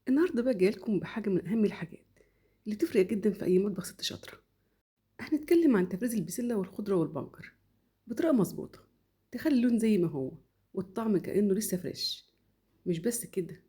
النهارده بقى جايه لكم بحاجة من أهم الحاجات اللي تفرق جدا في أي مطبخ ست شاطرة. هنتكلم عن تفريز البسلة والخضرة والبنجر بطريقة مظبوطة تخلي اللون زي ما هو والطعم كأنه لسه فريش. مش بس كده،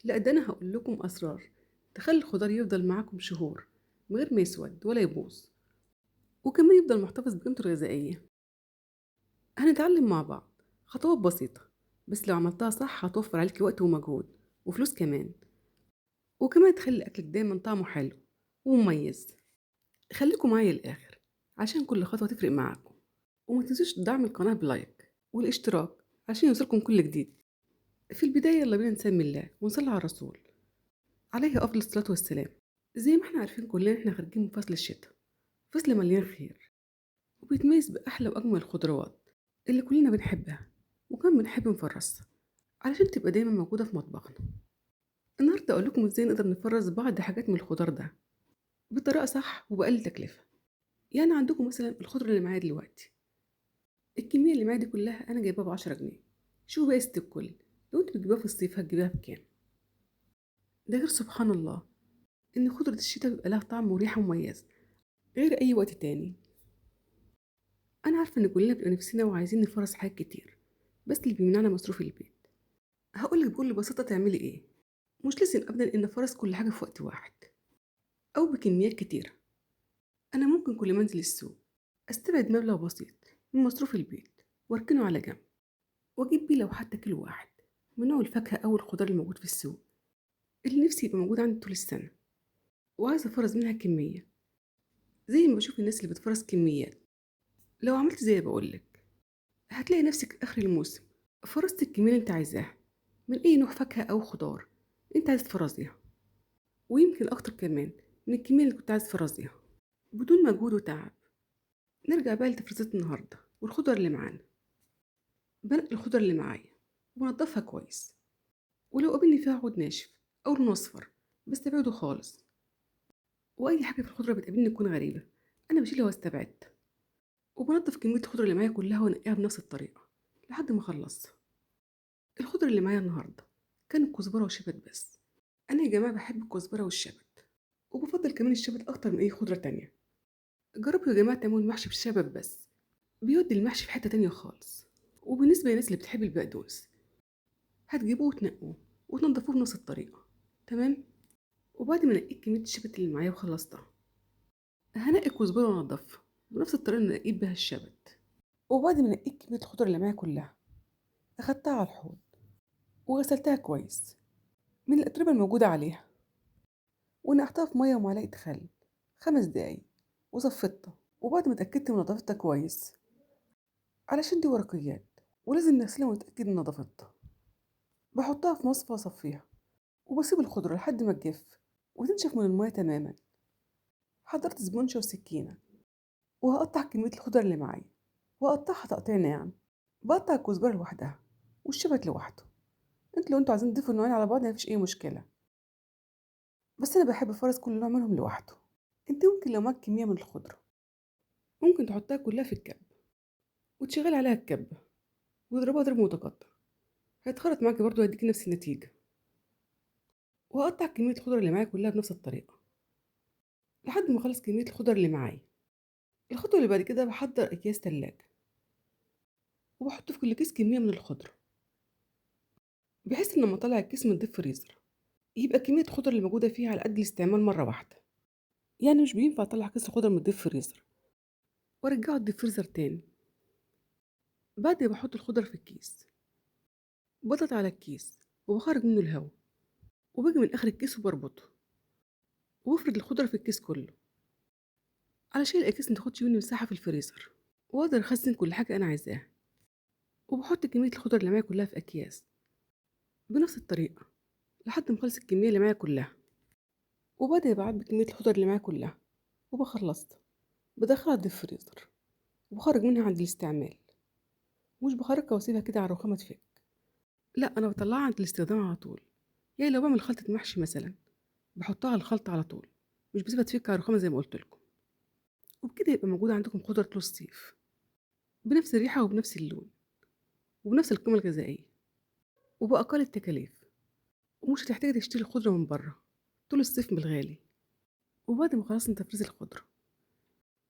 لا ده أنا هقول لكم أسرار تخلي الخضار يفضل معاكم شهور من غير ما يسود ولا يبوظ، وكمان يفضل محتفظ بقيمته الغذائية. هنتعلم مع بعض خطوات بسيطة، بس لو عملتها صح هتوفر عليكي وقت ومجهود وفلوس كمان، وكمان تخلي أكلك دايما طعمه حلو ومميز. خليكم معايا الآخر عشان كل خطوة تفرق معاكم، وما تنسوش تدعموا القناة بلايك والاشتراك عشان يوصلكم كل جديد. في البداية يلا بينا نسمي الله ونصلي على الرسول عليه أفضل الصلاة والسلام. زي ما احنا عارفين كلنا احنا خارجين من فصل الشتاء، فصل مليان خير وبيتميز بأحلى وأجمل الخضروات اللي كلنا بنحبها وكمان بنحب نفرزها علشان تبقى دايما موجودة في مطبخنا. النهاردة أقول لكم ازاي نقدر نفرز بعض حاجات من الخضار ده بطريقة صح وبأقل تكلفة. يعني عندكم مثلا الخضرة اللي معايا دلوقتي، الكمية اللي معايا دي كلها أنا جايباها ب10 جنيه. شوفوا بقى يا ست الكل، لو انتوا بتجيبوها في الصيف هتجيبوها بكام؟ ده غير سبحان الله إن خضرة الشتاء بيبقى لها طعم وريحة مميزة غير أي وقت تاني. أنا عارفة إن كلنا بيبقى نفسنا وعايزين نفرز حاجات كتير، بس اللي بيمنعنا مصروف البيت. هقولك بكل بساطة تعملي إيه. مش لازم أبدا إن أفرز كل حاجة في وقت واحد أو بكميات كتيرة. أنا ممكن كل ما أنزل السوق أستبعد مبلغ بسيط من مصروف البيت وأركنه على جنب، وأجيب بيه لو حتى كيلو واحد من نوع الفاكهة أو الخضار الموجود في السوق اللي نفسي يبقى موجود عندي طول السنة، وعايزة أفرز منها كمية زي ما بشوف الناس اللي بتفرز كميات. لو عملت زي بقولك هتلاقي نفسك آخر الموسم فرزت الكمية اللي انت عايزاها من أي نوع فاكهة أو خضار انت عايز تفرزيها، ويمكن أكتر كمان من الكمية اللي كنت عايز تفرزيها بدون مجهود وتعب. نرجع بقى لتفريزات النهاردة والخضر اللي معانا. بنقي الخضر اللي معايا ونضفها كويس، ولو قابلني فيها عود ناشف أو لون أصفر بستبعده خالص. وأي حاجة في الخضرة بتقابلني تكون غريبة أنا بشيلها واستبعدها، وبنضف كمية الخضرة اللي معايا كلها وانقيها بنفس الطريقة لحد ما اخلصها. الخضرة اللي معايا النهاردة كان الكزبرة والشبت بس. أنا يا جماعة بحب الكزبرة والشبت، وبفضل كمان الشبت أكتر من أي خضرة تانية. جربوا يا جماعة تعملوا المحشي بالشبت بس، بيودي المحشي في حتة تانية خالص. وبالنسبة للناس اللي بتحب البقدونس هتجيبوه وتنقوه وتنضفوه بنفس الطريقة. تمام. وبعد ما نقيت كمية الشبت اللي معايا وخلصتها هنقي الكزبرة وانضفها بنفس الطريقة اللي نقيت بيها الشبت. وبعد ما نقيت كمية الخضرة اللي معايا كلها أخدتها على الحوض وغسلتها كويس من الأتربة الموجودة عليها، ونقعتها في مية ومعلقة خل 5 دقايق وصفيتها. وبعد ما اتأكدت من نظافتها كويس علشان دي ورقيات ولازم نغسلها ونتأكد من نظافتها، بحطها في مصفى وأصفيها وبسيب الخضرة لحد ما تجف وتنشف من المية تماما. حضرت سبونشة وسكينة وهقطع كمية الخضر اللي معايا، وأقطعها تقطيع ناعم. بقطع الكزبرة لوحدها والشبت لوحده. انتوا لو انتوا عايزين تضيفوا النوعين على بعض مفيش أي مشكلة، بس أنا بحب أفرز كل نوع منهم لوحده. انت ممكن لو معاك كمية من الخضرة ممكن تحطها كلها في الكب وتشغل عليها الكبة واضربها ضرب متقطع، هيتخلط معاكي برضه هيديكي نفس النتيجة. وهقطع كمية الخضرة اللي معايا كلها بنفس الطريقة لحد ما أخلص كمية الخضر اللي معايا. الخطوة اللي بعد كده بحضر أكياس تلاجة وبحط في كل كيس كمية من الخضرة، بحيث إن لما أطلع الكيس من الديب فريزر يبقى كمية الخضرة اللي موجودة فيها على قد الاستعمال مرة واحدة. يعني مش بينفع أطلع كيس الخضرة من الديب فريزر وأرجعه الديب فريزر تاني. بعد ما بحط الخضرة في الكيس بضغط على الكيس وبخرج منه الهواء، وباجي من آخر الكيس وبربطه وبفرد الخضرة في الكيس كله علشان الأكياس متاخدش مني مساحة في الفريزر، وأقدر أخزن كل حاجة أنا عايزاها. وبحط كمية الخضر اللي معايا كلها في أكياس بنفس الطريقة لحد ما أخلص الكمية اللي معايا كلها. وبعد ما بعبي كمية الخضر اللي معايا كلها وبخلصت بدخلها الديب فريزر وبخرج منها عند الاستعمال. مش بخرجها واسيبها كده على الرخامة تفك، لا أنا بطلعها عند الاستخدام على طول. يعني لو بعمل خلطة محشي مثلا بحطها على الخلطة على طول، مش بسيبها تفك على الرخامة زي ما قلت لكم. وبكده يبقى موجود عندكم خضرة طول الصيف بنفس الريحة وبنفس اللون وبنفس القيمة الغذائية وبأقل التكاليف. ومش هتحتاجي تشتري الخضرة من برّه طول الصيف بالغالي. وبعد ما خلصنا تفريز الخضرة،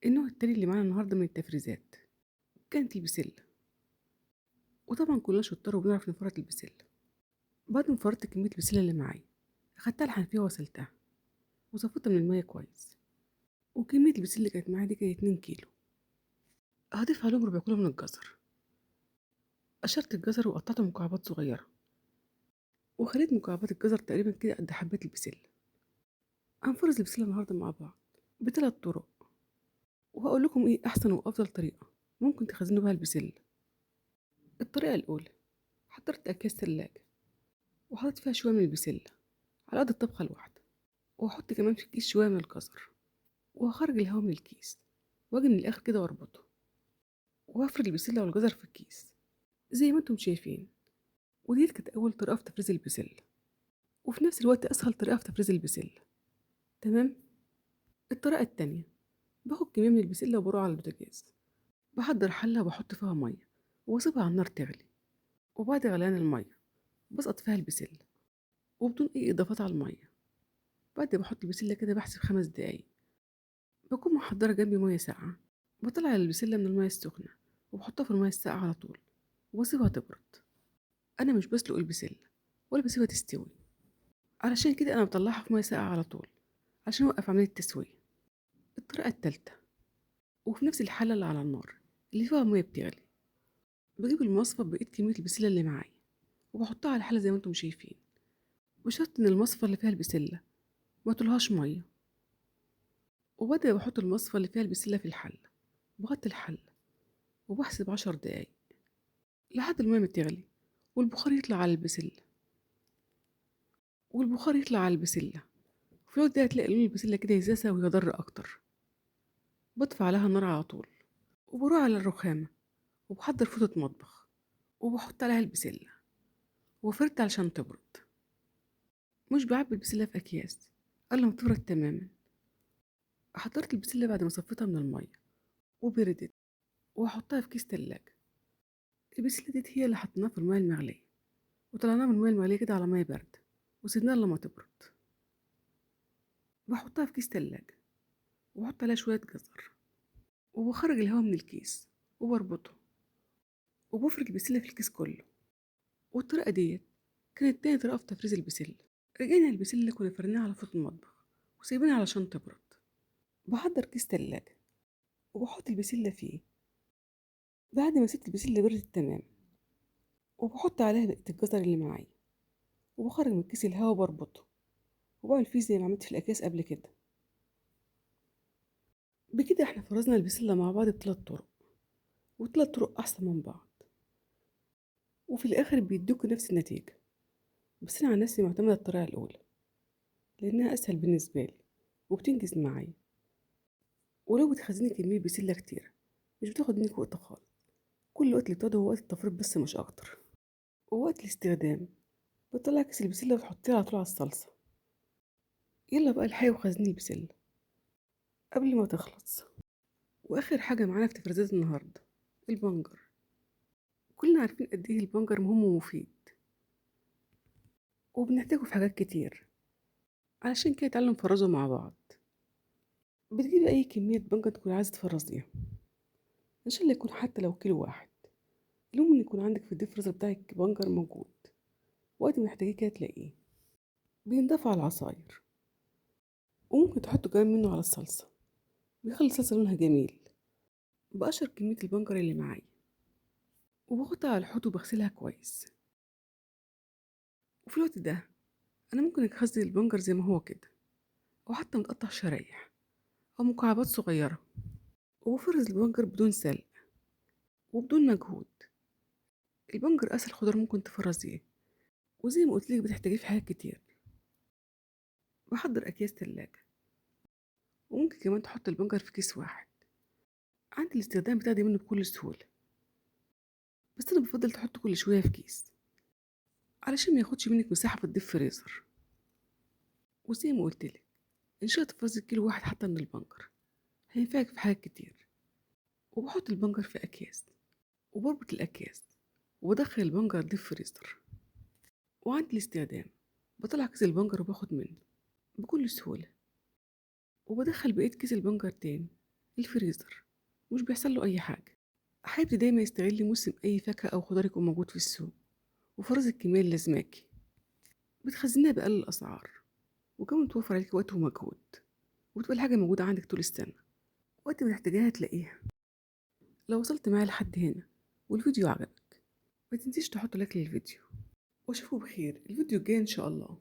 النوع التاني اللي معانا النهارده من التفريزات كانت البسلة. وطبعًا كلنا شطار وبنعرف نفرّط البسلة. بعد ما فرّطت كمية البسلة اللي معايا، أخدتها الحنفية وغسلتها وصفيتها من المَيّة كويس. وكمية البسلة اللي كانت معايا دي كانت 2 كيلو. هاضيف عليهم ربع كيلو من الجزر. قشرت الجزر وقطعته مكعبات صغيرة، وخليت مكعبات الجزر تقريبًا كده قد حبات البسلة. هنفرز البسلة النهارده مع بعض ب3 طرق، وهاقول لكم إيه أحسن وأفضل طريقة ممكن تخزنوا بيها البسلة. الطريقة الأولى، حضّرت أكياس تلاجة وحطيت فيها شوية من البسلة على قد الطبخة الواحدة، وهاحط كمان في الكيس شوية من الجزر، وهاخرج الهوا من الكيس وآجي من الآخر كده وأربطه، وهافرد البسلة والجزر في الكيس زي ما أنتم شايفين. وديّة كانت أول طريقة في تفريز البسلة، وفي نفس الوقت أسهل طريقة في تفريز البسلة. تمام. الطريقة التانية، باخد كمية من البسلة وباروح على البوتاجاز، باحضّر حلة وباحط فيها مَيّة واسيبها على النار تغلي. وبعد غليان المَيّة باسقط فيها البسلة وبدون أي إضافات على المَيّة. بعد ما أحط البسلة كده باحسب 5 دقايق، باكون محضّرة جنبي مَيّة ساقعة، باطلّع البسلة من المَيّة السخنة وباحطها في المَيّة الساقعة على طول واسيبها تبرد. أنا مش باسلق البسلة ولا باسيبها تستوي، علشان كده أنا باطلّعها في مَيّة ساقعة على طول عشان أوقّف عملية التسوية. الطريقة التالتة، وفي نفس الحلة اللي على النار اللي فيها المَيّة بتغلي، باجيب المصفى ببقية كمية البسلة اللي معايا وباحطها على الحلة زي ما أنتم شايفين، بشرط إن المصفى اللي فيها البسلة ما طولهاش مَيّة. وبعد ما باحط المصفى اللي فيها البسلة في الحلة، باغطي الحلة وباحسب 10 دقايق لحد المَيّة ما تغلي والبخار يطلع على البسلة. وفي الوقت ده هتلاقي لون البسلة كده يزاسة ويضر أكتر. باطفي عليها النار على طول وباروح على الرخامة وباحضّر فوطة مطبخ وباحط عليها البسلة وافردها علشان تبرد. مش باعبي البسلة في أكياس إلا لما تبرد تمامًا. حضّرت البسلة بعد ما صفيتها من المَيّة وبردت، وهاحطها في كيس تلاجة. البسلة ديّة هي اللي حطيناها في المَيّة المغلية وطلعناها من المَيّة المغلية كده على مَيّة باردة وسيبناها لمّا تبرد. باحطها في كيس تلاجة وباحط عليها شوية جزر وباخرّج الهوا من الكيس وباربطه وبافرك البسلة في الكيس كله. والطريقة ديّة كانت تاني طريقة في تفريز البسلة. رجعنا البسلة اللي كنا فرناها على فوط المطبخ وسايبينها علشان تبرد. باحضّر كيس تلاجة وباحط البسلة فيه بعد ما سِبت البسلة بردت تمام، وباحط عليها بقية الجزر اللي معايا وباخرّج من الكيس الهوا وباربطه وباعمل فيه زي ما عملت في الأكياس قبل كده. بكده إحنا فرزنا البسلة مع بعض ب3 طرق، و3 طرق أحسن من بعض، وفي الآخر بيدوكوا نفس النتيجة. بس أنا عن نفسي معتمدة الطريقة الأولى لأنها أسهل بالنسبة لي وبتنجز معايا، ولو بتخزني كمية بسلة كتيرة مش بتاخد منك وقت خالص. كل الوقت اللي بتاخده هو وقت التفريط بس مش أكتر. ووقت الاستخدام بتطلعي كيس البسلة وتحطيه على طول على الصلصة. يلا بقى الحقي وخزني البسلة قبل ما تخلص. وآخر حاجة معانا في تفريزات النهاردة، البنجر. كلنا عارفين قد إيه البنجر مهم ومفيد وبنحتاجه في حاجات كتير، علشان كده تعالوا نفرزه مع بعض. بتجيبي أي كمية بنجر تكوني عايزة تفرزيها، إن شاء الله يكون حتى لو كيلو واحد. المهم إن يكون عندك في الديب فريزر بتاعك بنجر موجود، وقت ما تحتاجيه كده تلاقيه. بينضاف على العصاير، وممكن تحطوا كمان منه على الصلصة، بيخلي الصلصة لونها جميل. بقشر كمية البنجر اللي معايا وباخدها على الحوض وبغسلها كويس. وفي الوقت ده أنا ممكن أخزن البنجر زي ما هو كده، أو حتى متقطع شرايح أو مكعبات صغيرة، وبفرز البنجر بدون سلق وبدون مجهود. البنجر أسهل خضار ممكن تفرزيه، وزي ما قلتلك بتحتاجيه في حاجات كتير. بحضر أكياس تلاجة، وممكن كمان تحط البنجر في كيس واحد. عند الاستخدام بتاخدي منه بكل سهولة، بس أنا بفضل تحط كل شوية في كيس علشان ما ياخدش منك مساحة في الديب فريزر. وزي ما قلتلك إن شاء تفرزي كيلو واحد حتى من البنجر هينفعك في حاجات كتير. وبحط البنجر في أكياس وبربط الأكياس وبدخل البنجر ديب فريزر. وعند الاستخدام بطلع كيس البنجر وباخد منه بكل سهولة، وبدخل بقية كيس البنجر تاني الفريزر، مش بيحصل له أي حاجة. حابب دايما يستغل موسم أي فاكهة أو خضار يكون موجود في السوق، وفرز الكمية اللازماكي، بتخزنها بأقل الأسعار، وكمان توفر عليك وقت ومجهود، وتبقى الحاجة موجودة عندك طول السنة، وقت ما تحتاجها تلاقيها. لو وصلت معايا لحد هنا والفيديو عجبك، ما تنسيش تحط لايك للفيديو، واشوفه بخير الفيديو الجاي إن شاء الله.